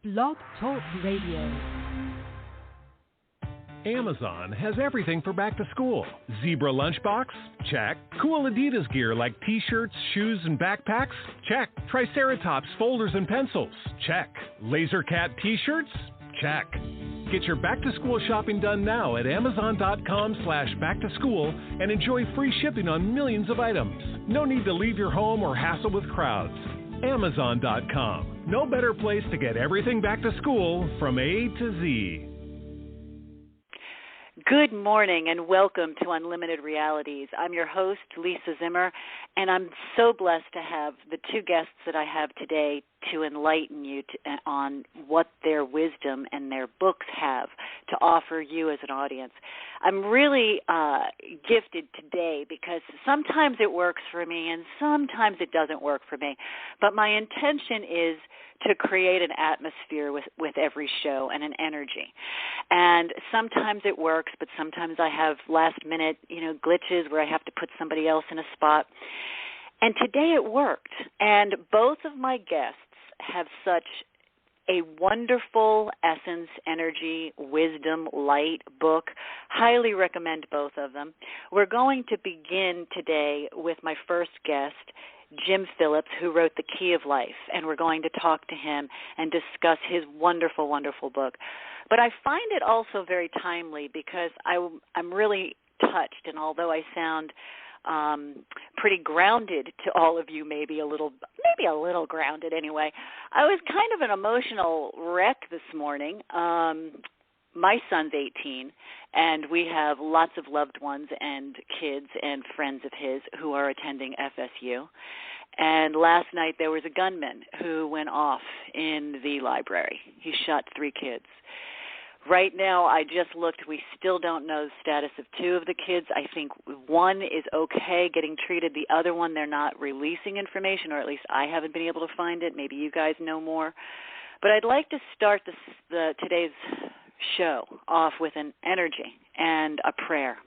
Blog Talk Radio. Amazon has everything for back to school. Zebra lunchbox? Check. Cool Adidas gear like t-shirts, shoes, and backpacks? Check. Triceratops folders and pencils? Check. Laser Cat t-shirts? Check. Get your back-to-school shopping done now at Amazon.com/back-to-school and enjoy free shipping on millions of items. No need to leave your home or hassle with crowds. Amazon.com. No better place to get everything back to school from A to Z. Good morning and welcome to Unlimited Realities. I'm your host, Lisa Zimmer, and I'm so blessed to have the two guests that I have today to enlighten you on what their wisdom and their books have to offer you as an audience. I'm really gifted today because sometimes it works for me and sometimes it doesn't work for me, but my intention is to create an atmosphere with every show and an energy. And sometimes it works, but sometimes I have last-minute, glitches where I have to put somebody else in a spot. And today it worked. And both of my guests have such a wonderful essence, energy, wisdom, light book. Highly recommend both of them. We're going to begin today with my first guest, Jim Phillips, who wrote The Key of Life, and we're going to talk to him and discuss his wonderful, wonderful book. But I find it also very timely because I'm really touched, and although I sound pretty grounded to all of you, maybe a little grounded anyway, I was kind of an emotional wreck this morning. My son's 18, and we have lots of loved ones and kids and friends of his who are attending FSU. And last night there was a gunman who went off in the library. He shot 3 kids. Right now, I just looked. We still don't know the status of 2 of the kids. I think one is okay, getting treated. The other one, they're not releasing information, or at least I haven't been able to find it. Maybe you guys know more. But I'd like to start today's show off with an energy and a prayer.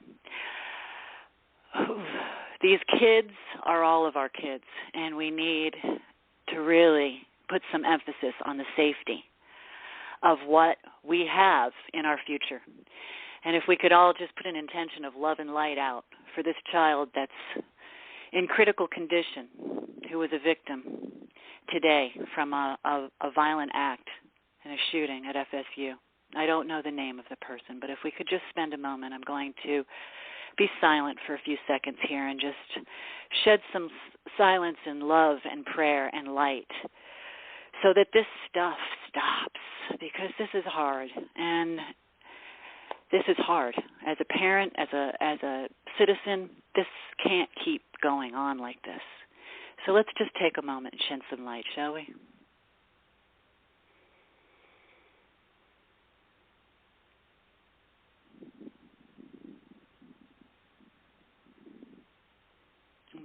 These kids are all of our kids, and we need to really put some emphasis on the safety of what we have in our future. And if we could all just put an intention of love and light out for this child that's in critical condition, who was a victim today from a violent act and a shooting at FSU. I don't know the name of the person, but if we could just spend a moment, I'm going to be silent for a few seconds here and just shed some silence and love and prayer and light so that this stuff stops, because this is hard. And this is hard. As a parent, as a citizen, this can't keep going on like this. So let's just take a moment and shed some light, shall we?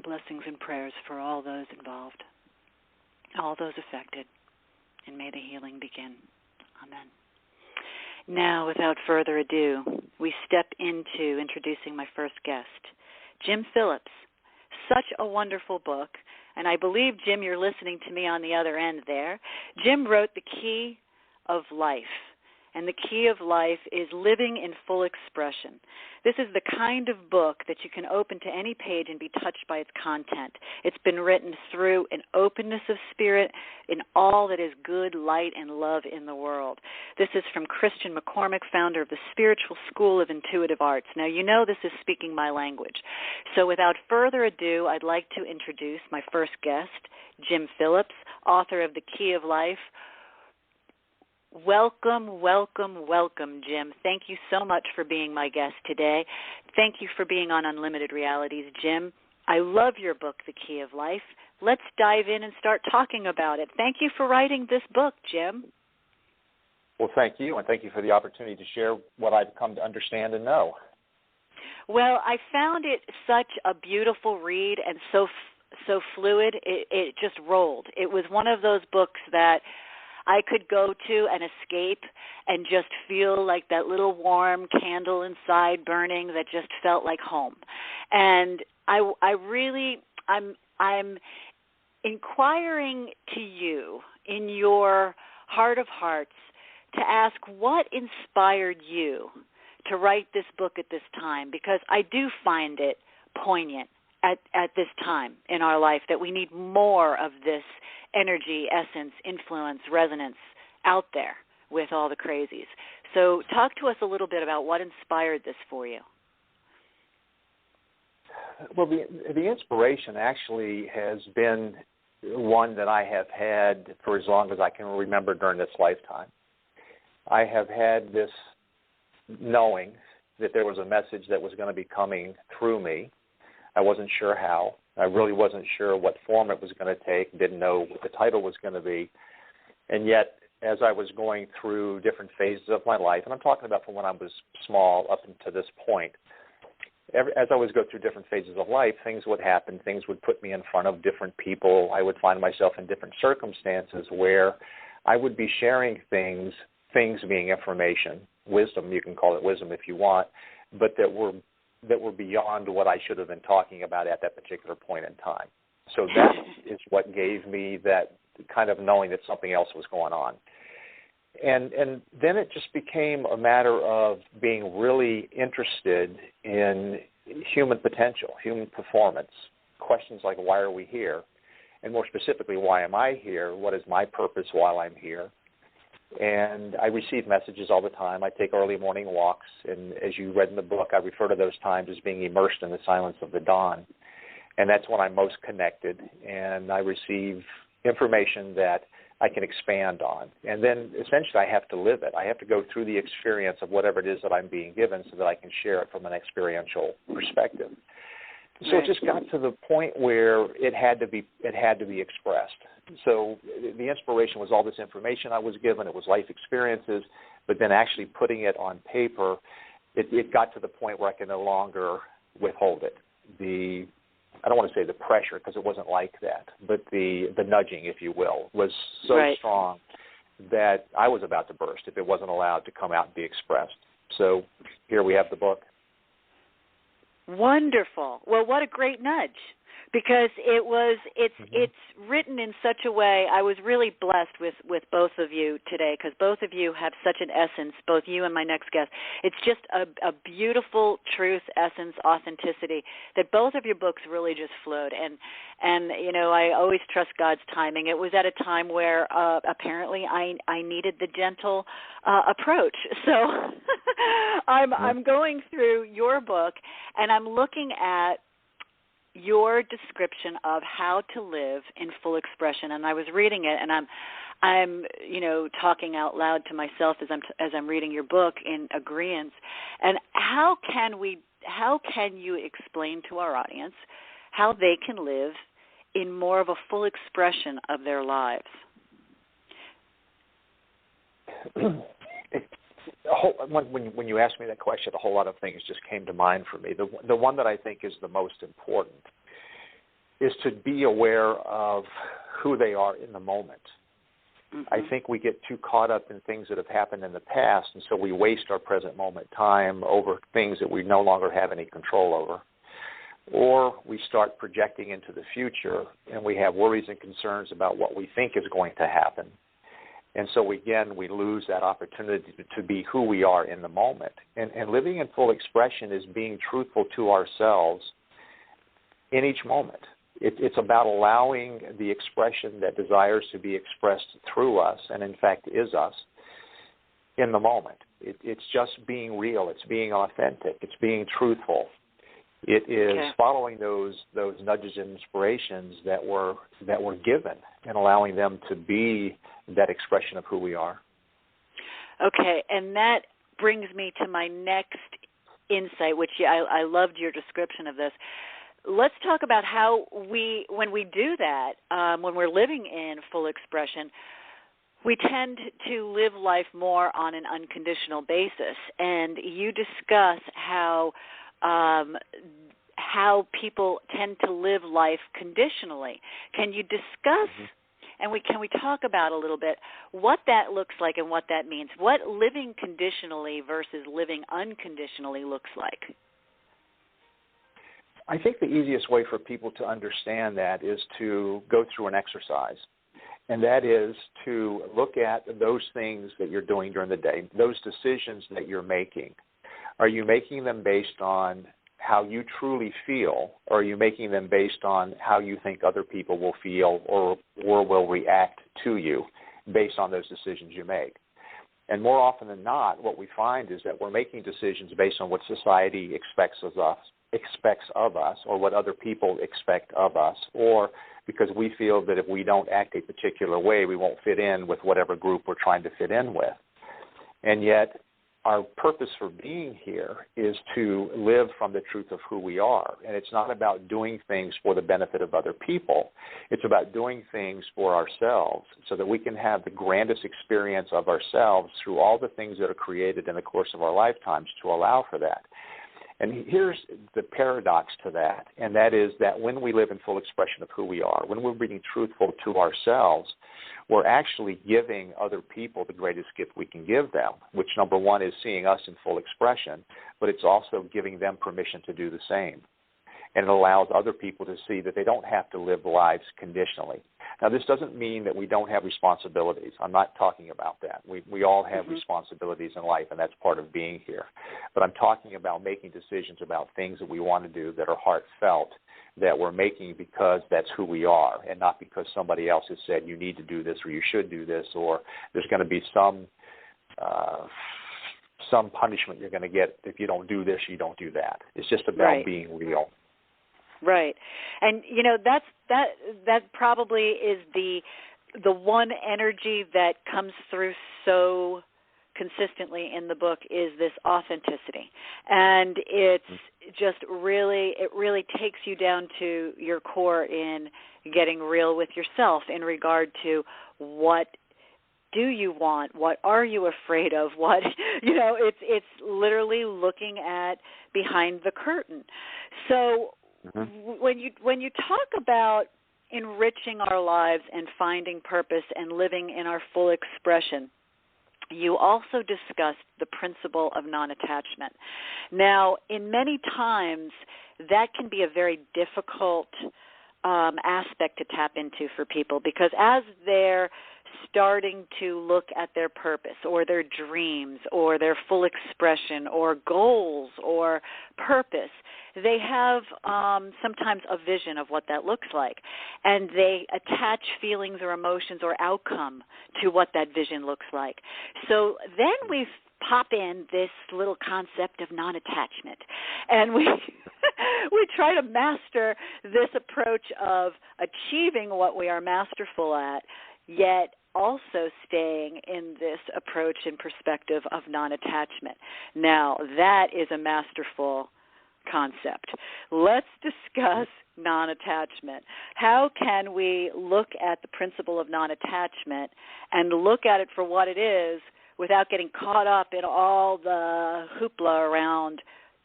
Blessings and prayers for all those involved, all those affected, and may the healing begin. Amen. Now, without further ado, we step into introducing my first guest, Jim Phillips. Such a wonderful book, and I believe, Jim, you're listening to me on the other end there. Jim wrote The Key of Life. And The Key of Life is living in full expression. This is the kind of book that you can open to any page and be touched by its content. It's been written through an openness of spirit in all that is good, light, and love in the world. This is from Christian McCormick, founder of the Spiritual School of Intuitive Arts. Now, you know this is speaking my language. So without further ado, I'd like to introduce my first guest, Jim Phillips, author of The Key of Life. Welcome, welcome, welcome, Jim. Thank you so much for being my guest today. Thank you for being on Unlimited Realities, Jim. I love your book, The Key of Life. Let's dive in and start talking about it. Thank you for writing this book, Jim. Well, thank you, and thank you for the opportunity to share what I've come to understand and know. Well, I found it such a beautiful read and so fluid. It just rolled. It was one of those books that I could go to and escape and just feel like that little warm candle inside burning that just felt like home. And I'm inquiring to you in your heart of hearts, to ask what inspired you to write this book at this time, because I do find it poignant at this time in our life that we need more of this energy, essence, influence, resonance out there with all the crazies. So talk to us a little bit about what inspired this for you. Well, the inspiration actually has been one that I have had for as long as I can remember during this lifetime. I have had this knowing that there was a message that was going to be coming through me. I wasn't sure how. I really wasn't sure what form it was going to take, didn't know what the title was going to be. And yet, as I was going through different phases of my life, and I'm talking about from when I was small up until this point, as I would go through different phases of life, things would happen. Things would put me in front of different people. I would find myself in different circumstances where I would be sharing things being information, wisdom, you can call it wisdom if you want, but that were beyond what I should have been talking about at that particular point in time. So that is what gave me that kind of knowing that something else was going on. And then it just became a matter of being really interested in human potential, human performance, questions like why are we here? And more specifically, why am I here? What is my purpose while I'm here? And I receive messages all the time. I take early morning walks, and as you read in the book, I refer to those times as being immersed in the silence of the dawn. And that's when I'm most connected, and I receive information that I can expand on. And then essentially I have to live it. I have to go through the experience of whatever it is that I'm being given so that I can share it from an experiential perspective. So it just got to the point where it had to be expressed. So the inspiration was all this information I was given. It was life experiences, but then actually putting it on paper, it got to the point where I could no longer withhold it. I don't want to say the pressure because it wasn't like that, but the nudging, if you will, was so strong that I was about to burst if it wasn't allowed to come out and be expressed. So here we have the book. Wonderful. Well, what a great nudge, because it's written in such a way. I was really blessed with both of you today, because both of you have such an essence, both you and my next guest. It's just a beautiful truth, essence, authenticity that both of your books really just flowed. And you know, I always trust God's timing. It was at a time where apparently I needed the gentle approach. So I'm going through your book, and I'm looking at your description of how to live in full expression. And I was reading it, and I'm talking out loud to myself as I'm reading your book in agreeance. And how can you explain to our audience how they can live in more of a full expression of their lives? When you asked me that question, a whole lot of things just came to mind for me. The one that I think is the most important is to be aware of who they are in the moment. Mm-hmm. I think we get too caught up in things that have happened in the past, and so we waste our present moment time over things that we no longer have any control over. Or we start projecting into the future, and we have worries and concerns about what we think is going to happen. And so, we lose that opportunity to be who we are in the moment. And living in full expression is being truthful to ourselves in each moment. It's about allowing the expression that desires to be expressed through us, and in fact is us, in the moment. It's just being real. It's being authentic. It's being truthful. It is following those nudges and inspirations that were given and allowing them to be that expression of who we are. Okay, and that brings me to my next insight, which I loved your description of this. Let's talk about how when we do that, when we're living in full expression, we tend to live life more on an unconditional basis. And you discuss how people tend to live life conditionally. Can you discuss, and can we talk about a little bit what that looks like and what that means? What living conditionally versus living unconditionally looks like? I think the easiest way for people to understand that is to go through an exercise. and that is to look at those things that you're doing during the day, those decisions that you're making. Are you making them based on how you truly feel, or are you making them based on how you think other people will feel or will react to you based on those decisions you make? And more often than not, what we find is that we're making decisions based on what society expects of us, or what other people expect of us, or because we feel that if we don't act a particular way, we won't fit in with whatever group we're trying to fit in with. And yet, our purpose for being here is to live from the truth of who we are. And it's not about doing things for the benefit of other people. It's about doing things for ourselves so that we can have the grandest experience of ourselves through all the things that are created in the course of our lifetimes to allow for that. And here's the paradox to that, and that is that when we live in full expression of who we are, when we're being truthful to ourselves, we're actually giving other people the greatest gift we can give them, which, number one, is seeing us in full expression, but it's also giving them permission to do the same. And it allows other people to see that they don't have to live lives conditionally. Now, this doesn't mean that we don't have responsibilities. I'm not talking about that. We all have responsibilities in life, and that's part of being here. But I'm talking about making decisions about things that we want to do that are heartfelt, that we're making because that's who we are, and not because somebody else has said you need to do this or you should do this, or there's going to be some punishment you're going to get if you don't do this, you don't do that. It's just about being real. Right. And, you know, that probably is the one energy that comes through so consistently in the book is this authenticity. And it's just really, it really takes you down to your core in getting real with yourself in regard to what do you want? What are you afraid of? What, you know, it's literally looking at behind the curtain. So when you talk about enriching our lives and finding purpose and living in our full expression, you also discussed the principle of non-attachment. Now, in many times, that can be a very difficult aspect to tap into for people, because as they're starting to look at their purpose or their dreams or their full expression or goals or purpose, they have sometimes a vision of what that looks like, and they attach feelings or emotions or outcome to what that vision looks like. So then we pop in this little concept of non-attachment, and we try to master this approach of achieving what we are masterful at, yet also staying in this approach and perspective of non-attachment. Now, that is a masterful concept. Let's discuss non-attachment. How can we look at the principle of non-attachment and look at it for what it is without getting caught up in all the hoopla around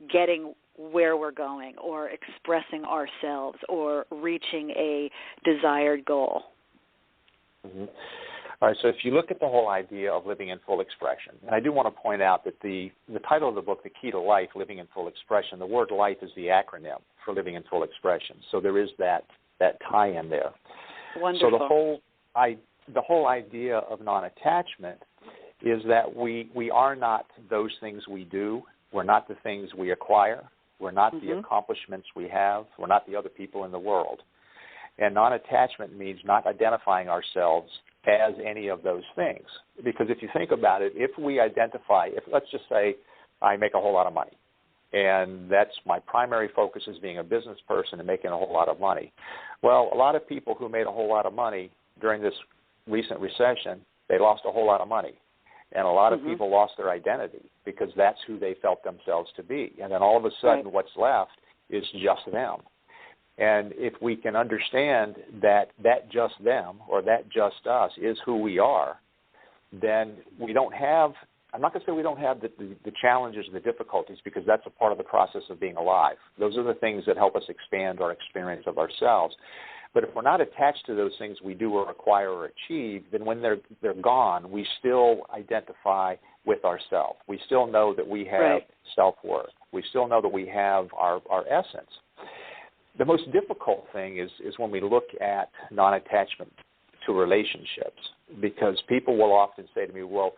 getting where we're going or expressing ourselves or reaching a desired goal? All right, so if you look at the whole idea of living in full expression, and I do want to point out that the title of the book, The Key to Life, Living in Full Expression, the word life is the acronym for living in full expression. So there is that tie-in there. Wonderful. So the whole idea of non-attachment is that we are not those things we do. We're not the things we acquire. We're not the accomplishments we have. We're not the other people in the world. And non-attachment means not identifying ourselves as any of those things. Because if you think about it, if we identify, let's just say I make a whole lot of money, and that's my primary focus is being a business person and making a whole lot of money. Well, a lot of people who made a whole lot of money during this recent recession, they lost a whole lot of money. And a lot of people lost their identity because that's who they felt themselves to be. And then all of a sudden what's left is just them. And if we can understand that just them or that just us is who we are, then we don't have, I'm not going to say we don't have the challenges and the difficulties, because that's a part of the process of being alive. Those are the things that help us expand our experience of ourselves. But if we're not attached to those things we do or acquire or achieve, then when they're gone, we still identify with ourselves. We still know that we have self-worth. We still know that we have our essence. The most difficult thing is when we look at non-attachment to relationships, because people will often say to me, well,